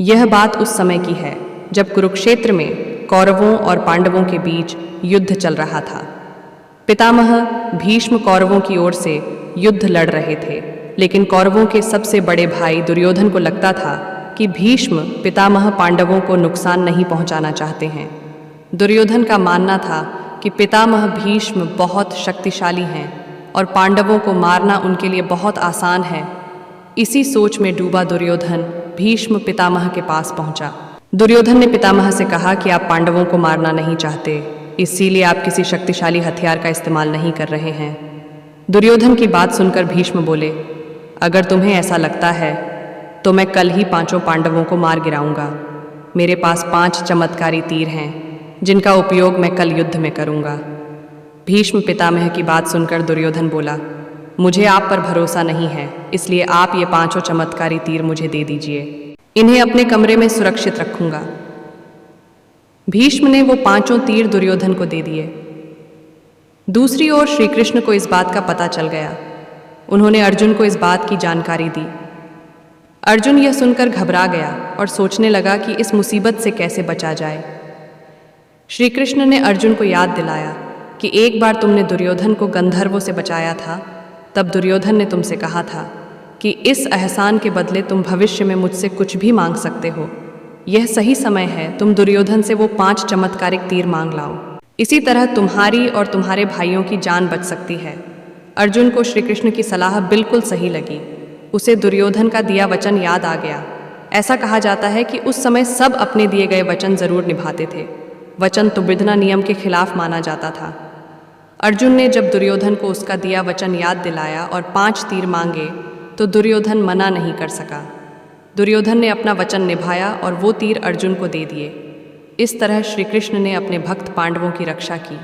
यह बात उस समय की है जब कुरुक्षेत्र में कौरवों और पांडवों के बीच युद्ध चल रहा था। पितामह भीष्म कौरवों की ओर से युद्ध लड़ रहे थे, लेकिन कौरवों के सबसे बड़े भाई दुर्योधन को लगता था कि भीष्म पितामह पांडवों को नुकसान नहीं पहुंचाना चाहते हैं। दुर्योधन का मानना था कि पितामह भीष्म बहुत शक्तिशाली हैं और पांडवों को मारना उनके लिए बहुत आसान है। इसी सोच में डूबा दुर्योधन भीष्म पितामह के पास पहुंचा। दुर्योधन ने पितामह से कहा कि आप पांडवों को मारना नहीं चाहते, इसीलिए आप किसी शक्तिशाली हथियार का इस्तेमाल नहीं कर रहे हैं। दुर्योधन की बात सुनकर भीष्म बोले, अगर तुम्हें ऐसा लगता है तो मैं कल ही 5 पांडवों को मार गिराऊंगा। मेरे पास 5 चमत्कारी तीर हैं जिनका उपयोग मैं कल युद्ध में करूंगा। भीष्म पितामह की बात सुनकर दुर्योधन बोला, मुझे आप पर भरोसा नहीं है, इसलिए आप ये 5 चमत्कारी तीर मुझे दे दीजिए। इन्हें अपने कमरे में सुरक्षित रखूंगा। भीष्म ने वो 5 तीर दुर्योधन को दे दिए। दूसरी ओर श्री कृष्ण को इस बात का पता चल गया। उन्होंने अर्जुन को इस बात की जानकारी दी। अर्जुन यह सुनकर घबरा गया और सोचने लगा कि इस मुसीबत से कैसे बचा जाए। श्री कृष्ण ने अर्जुन को याद दिलाया कि एक बार तुमने दुर्योधन को गंधर्वों से बचाया था। तब दुर्योधन ने तुमसे कहा था कि इस एहसान के बदले तुम भविष्य में मुझसे कुछ भी मांग सकते हो। यह सही समय है, तुम दुर्योधन से वो 5 चमत्कारिक तीर मांग लाओ। इसी तरह तुम्हारी और तुम्हारे भाइयों की जान बच सकती है। अर्जुन को श्री कृष्ण की सलाह बिल्कुल सही लगी। उसे दुर्योधन का दिया वचन याद आ गया। ऐसा कहा जाता है कि उस समय सब अपने दिए गए वचन जरूर निभाते थे। वचन तो विधना नियम के खिलाफ माना जाता था। अर्जुन ने जब दुर्योधन को उसका दिया वचन याद दिलाया और 5 तीर मांगे तो दुर्योधन मना नहीं कर सका। दुर्योधन ने अपना वचन निभाया और वो तीर अर्जुन को दे दिए। इस तरह श्री कृष्ण ने अपने भक्त पांडवों की रक्षा की।